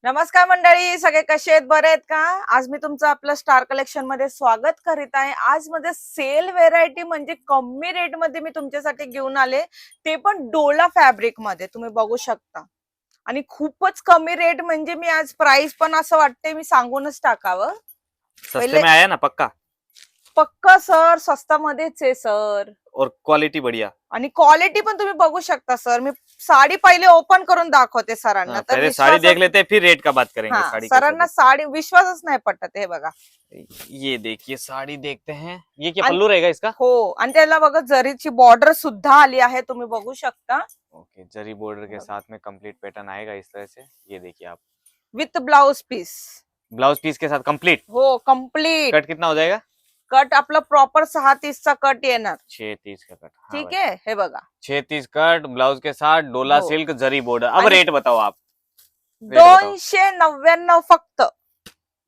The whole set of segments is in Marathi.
नमस्कार मंडळी, सगळे कसे आहेत? बरे आहेत का? आज मी तुमचं आपलं स्टार कलेक्शन मध्ये स्वागत करीत आहे. आज मध्ये सेल व्हेरायटी म्हणजे कमी रेट मध्ये मी तुमच्यासाठी घेऊन आले, ते पण डोला फॅब्रिक मध्ये तुम्ही बघू शकता. आणि खूपच कमी रेट म्हणजे मी आज प्राइस पण असं वाटते मी सांगूनच टाकावं. सस्ते पहिले में आया ना पक्का। पक्का सर, स्वस्तामध्येच आहे सर. और क्वालिटी बढ़िया। आणि क्वालिटी पण तुम्ही बघू शकता सर. मी साडी पहिले ओपन करून दाखवते सरांना, तर पहले साड़ी देख विश्वासच लेते हैं फिर रेट का बात करेंगे। हा साड़ी कैसा सरांना दिखता साडी विश्वासच नाही पटत. हे बघा. है ये देखिए साड़ी देखते हैं। ये क्या आणि पल्लू रहेगा इसका? हो, आणि त्याला बघा जरीची बॉर्डर सुद्धा आली आहे, तुम्ही बघू शकता. ओके, जरी बॉर्डर के साथ में कंप्लीट पैटर्न आएगा इस तरह से। ये देखिए आप with blouse piece. Blouse piece के साथ कंप्लीट। हो, कम्प्लीट कट कितना हो जाएगा? कट आपला प्रॉपर 6:30 चा कट येणार. 6:30 का कट। हाँ ठीक भाई, आहे, हे बघा. 6:30 कट ब्लाउज के साथ डोला हो. सिल्क जरी बॉर्डर। अब आणि रेट बताओ आप। रेट बताओ। 299 फक्त.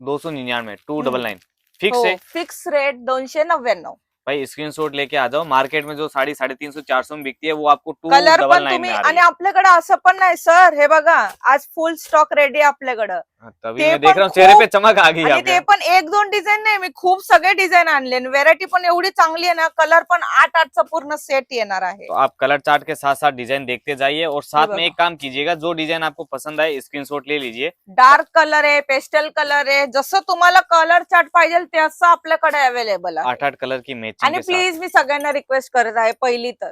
299 299 फिक्स हो, है फिक्स रेट 299. भाई। स्क्रीनशॉट लेके आ जाओ। मार्केट में जो साड़ी 350 400 में बिकती है वो आपको कलर पण 299 तुम्ही, में आ रही आणि है। आपल्याकडे असं पण नाही सर. हे बघा, आज फुल स्टॉक रेडी आहे आपल्याकडं. तभी ते मैं देख पण रहा हूँ चेहरे खूप, पे चमक आ गई आणि आपके। ते पण एक दोन डिझाईन नाही, मी खूप सगळे डिझाईन आणले. व्हेरायटी पण एवढी चांगली आहे ना. कलर पण 8-8चा पूर्ण सेट येणार आहे. तो आप कलर चार्ट के साथ साथ डिजाइन देखते जाइए और हे साथ में बघा, एक काम कीजिएगा, जो डिजाइन आपको पसंद आए स्क्रीनशॉट ले लीजिए। डार्क कलर आहे, पेस्टल कलर आहे, जसं तुम्हाला कलर चार्ट पाहिजे तसं आपल्याकडे अवेलेबल आहे. 8-8 कलर की मैचिंग आणि के साथ। प्लीज मी सगळ्यांना रिक्वेस्ट करत आहे, पहिली तर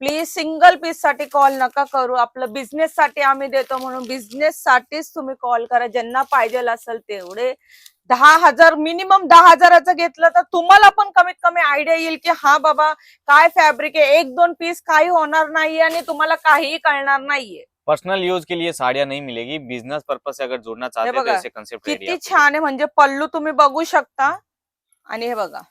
प्लीज सिंगल पीस साठी कॉल नका करू. आपलं बिझनेस साठी आम्ही देतो म्हणून बिझनेस साठीच तुम्ही कॉल करा. ज्यांना पाहिजे असेल तेवढे 10,000 मिनिमम 10,000चं घेतलं तर तुम्हाला पण कमीत कमी आयडिया येईल की हा बाबा काय फॅब्रिक आहे. एक दोन पीस काही होणार नाहीये आणि तुम्हाला काहीही कळणार नाहीये. पर्सनल यूज के लिए साड़ियां नहीं मिलेगी, बिजनेस पर्पज से अगर जुड़ना हे चाहते हैं तो बघा, ऐसे कंसेप्ट रेडी है किती आपके लिए। छान आहे. म्हणजे पल्लू तुम्ही बघू शकता. आणि हे बघा,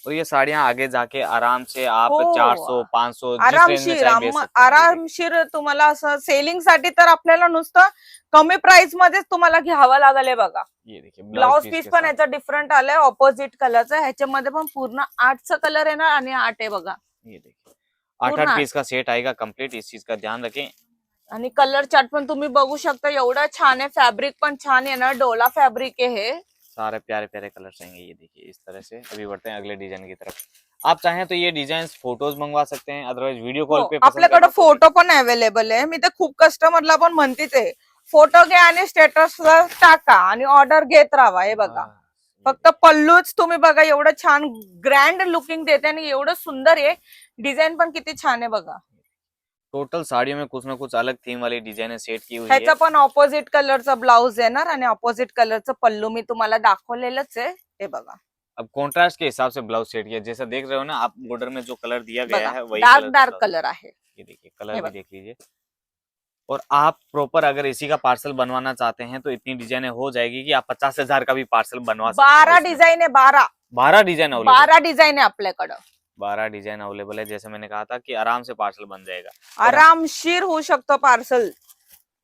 और ये साड़ियां आगे जाके आराम से आप हो, 400 500 जिस रेंज में आरामशीर चाहे बेच सकते हैं। ये देखिए। आरामशीर तुम्हाला असं सेलिंग साठी तर आपल्याला नुसतं कमी प्राइस मध्येच तुम्हाला घ्यावं लागेल. हे बघा, ये देखिए ब्लाउज पीस पीस के पण साथ। याचा डिफरंट आलाय, ऑपोजिट कलरचा. ह्याच्यामध्ये पण पूर्ण 8चा कलर येणार आणि 8 आहे बघा. ये देखिए 8 पूर्ण 8 8. पीस का सेट आएगा कंप्लीट, इस चीज का ध्यान रखें। आणि कलर चार्ट पण तुम्ही बघू शकता, एवढा छान आहे. फॅब्रिक पण छान येणार, डोला फॅब्रिक आहे हे. सारे प्यारे प्यारे कलर्स आएंगे। ये देखिए इस तरह से। अभी बढ़ते हैं अगले डिजाइन की तरफ। आप चाहें तो ये डिजाइन फोटोज मंगवा सकते हैं, अदरवाइज वीडियो हो, कॉल पे पसंद आपल्याकडे करना तो फोटो पण अवेलेबल आहे. मी तर खूप कस्टमरला पण म्हणतेच आहे, फोटो घ्या आणि स्टेटस टाका आणि ऑर्डर घेत राहा. हे बघा, हाँ, फक्त पल्लूच तुम्ही बघा, एवढं छान ग्रँड लुकिंग देते आणि एवढं सुंदर आहे. डिझाईन पण किती छान आहे बघा. टोटल साड़ियों में कुछ ना कुछ अलग थीम वाली डिजाइन सेट की हुई ह्याचा है। पण ऑपोजिट कलरचा ब्लाउज येणार आणि ऑपोजिट कलरचं पल्लू मी तुम्हाला दाखवलेलंच आहे. हे बघा, अब कॉन्ट्रास्ट के हिसाब से ब्लाउज सेट किया, जैसा देख रहे हो ना आप, बॉर्डर में जो कलर दिया गया बघा है वही डार्क कलर डार्क कलर आहे. ये देखिए हे कलर भी बघा, देख लीजिए। और आप प्रॉपर अगर इसी का पार्सल बनवाना चाहते हैं तो इतनी डिजाइने हो जाएगी कि आप 50,000 का भी पार्सल बनवा सकते 12 हैं इसमें। डिझाईन आहे. 12 12 डिजाइन अवेलेबल 12 डिझाइन आहे आपल्याकडं. 12 डिजाइन अवेलेबल है। जैसे मैंने कहा था कि आराम से पार्सल बन जाएगा। आरामशीर होऊ शकतो पार्सल.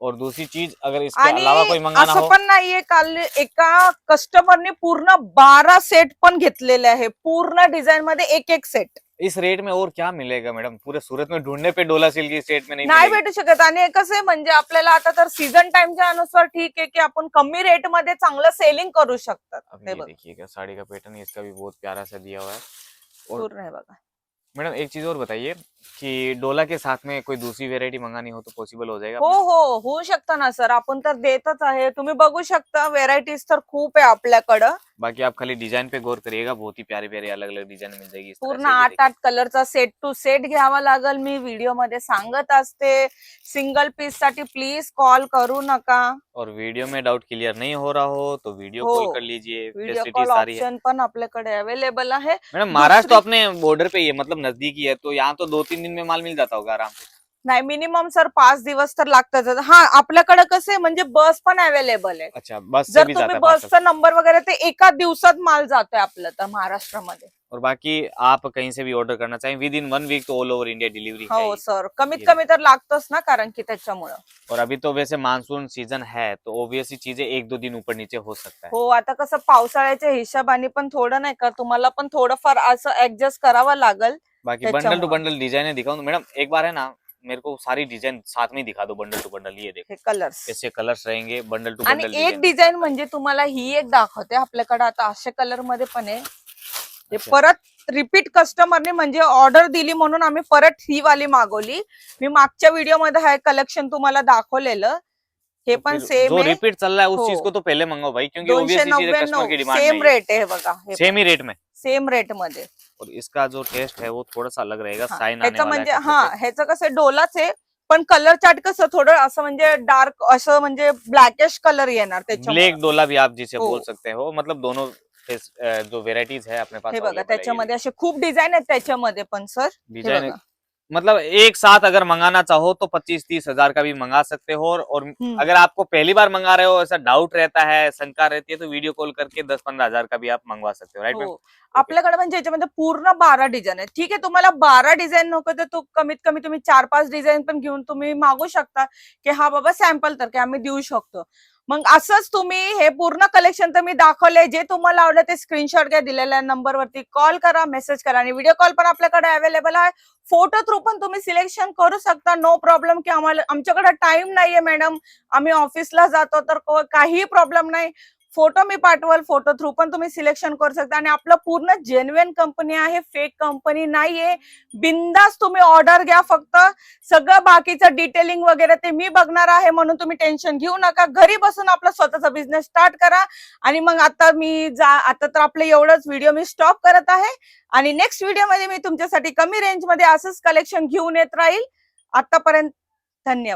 और दूसरी चीज, अगर इसके आणि अलावा कोई मंगाना असं हो, पण नाहीये, काल एका कस्टमरने पूर्ण 12 सेट पण घेतलेले आहे. पूर्ण डिझाईन मध्ये एक एक सेट. इस रेट में और क्या मिलेगा मैडम? पूरे सूरत में ढूंढने पे डोला सिल्क की सेट में नहीं नाही मिलेगी। भेटू शकत. आणि कसं आहे म्हणजे आपल्याला आता तर सीझन टाइमच्या अनुसार ठीक आहे की आपण कमी रेट मध्ये चांगलं सेलिंग करू शकतात. अब हे ये बघा, देखिएगा साड़ी का पैटर्न, इसका भी बहुत प्यारा सा दिया हुआ है। और पूर्ण आहे बघा. मैडम एक चीज और बताइए कि डोला के साथ में कोई दूसरी वेरायटी मंगानी हो तो पॉसिबल हो जाएगा हो अपने? हो, होऊ शकतं ना सर. आपण तर देतच आहे. तुम्ही बघू शकता, व्हेरायटीज तर खूप आहे आपल्याकडं. बाकी आप खाली डिजाइन पे गौर करिएगा, बहुत ही प्यारे प्यारे अलग अलग डिजाइन मिल जाएगी इस तरह पूर्ण से। ये 8-8 कलरचा सेट टू सेट घ्यावा लागेल. मी व्हिडिओ मध्ये सांगत असते. सिंगल पीस साठी प्लीज कॉल करू नका. और वीडियो में डाउट क्लियर नहीं हो रहा हो तो वीडियो हो, कॉल कर लीजिए, व्हिडिओ फैसिलिटी कॉल सारी है। ऑप्शन पण आपल्याकडे अवेलेबल आहे. मैडम महाराष्ट्र तो दुसरी अपने बॉर्डर पे ही है, मतलब नजदीकी है, तो यहाँ तो 2-3 दिन में माल मिल जाता होगा आराम से। नाही, मिनिमम सर 5 दिवस तर लागतात. हा, आपल्याकडे कसं आहे म्हणजे बस पण अवेलेबल आहे. अच्छा, बस से जर भी तुम्ही जाता है पार्सल। बसचा नंबर वगैरे, ते एका दिवसात माल जातोय आपलं तर महाराष्ट्रामध्ये. और बाकी आप कहीं से भी ऑर्डर करना चाहें विद इन 1 वीक तो ऑल ओवर इंडिया डिलीवरी है हो ही। सर, कमीत ये कमी तर लागतोच ना, कारण की त्याच्यामुळं. और अभी तो वैसे मानसून सीजन है तो ऑब्वियसली चीजें 1-2 दिन ऊपर नीचे हो सकता है। हो, आता कसं पावसाळ्याच्या हिशोबाने पण थोडं नाही का, तुम्हाला पण थोडंफार असं ऍडजस्ट करावं लागेल बाकी बंडल टू त्याच्यामुळं. बंडल डिजाइने दिखाऊं तो मैडम एक बार है ना, मेरे को सारी डिजाइन साथ में ही दिखा दो बंडल टू बंडल। ये देखो हे कलर्स ऐसे कलर्स रहेंगे बंडल टू आणि बंडल एक डिझाइन म्हणजे तुम्हाला ही एक दाखवते आपल्याकडे आता अशा कलर मध्ये पण आहे हे अच्छा. परत रिपीट कस्टमरने म्हणजे ऑर्डर दिली म्हणून आम्ही परत ही वाली मागवली मी मागच्या व्हिडिओ मध्ये हे कलेक्शन तुम्हाला दाखवलेलं हे तो पण फिर सेम जो आहे रिपीट चल रहा है उस हो. चीज को तो पहले मंगाओ भाई, क्योंकि ऑब्वियसली चीज है, कस्टमर की डिमांड सेम नहीं रेट आहे हे बघा है, सेम ही रेट में। सेम रेट मध्ये और इसका जो टेस्ट है वो थोड़ा सा अलग रहेगा, हा, साइन आने ह्याचं वाला है म्हणजे कपड़े हा पे। ह्याचं कसं डोलाच आहे पण कलर चार्ट कसं थोडं असं म्हणजे डार्क असं म्हणजे ब्लॅकिश कलर येणार त्याच्यामुळे ब्लैक डोला भी आप जिसे हो. बोल सकते हो, मतलब दोनों जो वेराइटीज है अपने पास हे बघा available है ये त्याच्यामध्ये असे खूप डिझाईन आहेत त्याच्यामध्ये पण सर हे डिजाइन। बघा मतलब एक साथ अगर मंगाना चाहो तो 25-30 हजार का भी मंगा सकते हो, और अगर आपको पहली बार मंगा रहे हो, ऐसा डाउट रहता है, शंका रहती है, तो वीडियो कॉल करके 10-15 हजार का भी आप मंगवा सकते हो, राइट मैम? हो आपल्याकडे म्हणजे याच्यामध्ये पूर्ण 12 डिझाईन आहे ठीक आहे तुम्हाला 12 डिझाईन नको तर तू कमीत कमी तुम्ही 4-5 डिझाईन पण घेऊन तुम्ही मागू शकता की हा बाबा सॅम्पल तर की आम्ही देऊ शकतो मग असंच तुम्ही हे पूर्ण कलेक्शन तर मी दाखवले जे तुम्हाला आवडलं ते स्क्रीनशॉट घ्या दिलेल्या नंबरवरती कॉल करा मेसेज करा आणि व्हिडिओ कॉल पण आपल्याकडे अवेलेबल आहे फोटो थ्रू पण तुम्ही सिलेक्शन करू शकता नो प्रॉब्लेम की आम्हाला आमच्याकडे टाइम नाहीये मॅडम आम्ही ऑफिसला जातो तर काही प्रॉब्लेम नाही फोटो मी पाठवल फोटो थ्रू पण तुम्ही सिलेक्शन करू शकता आणि आपलं पूर्ण जेन्युइन कंपनी आहे फेक कंपनी नाहीये बिंदास तुम्ही ऑर्डर घ्या फक्त सगळं बाकीचं डिटेलिंग वगैरे ते मी बघणार आहे म्हणून तुम्ही टेन्शन घेऊ नका घरी बसून आपला स्वतःचा बिझनेस स्टार्ट करा आणि मग आता तर आपलं एवढंच व्हिडिओ मी स्टॉप करत आहे आणि नेक्स्ट व्हिडिओ मध्ये मी तुमच्यासाठी कमी रेंज मध्ये असंच कलेक्शन घेऊन येत राहील आतापर्यंत धन्यवाद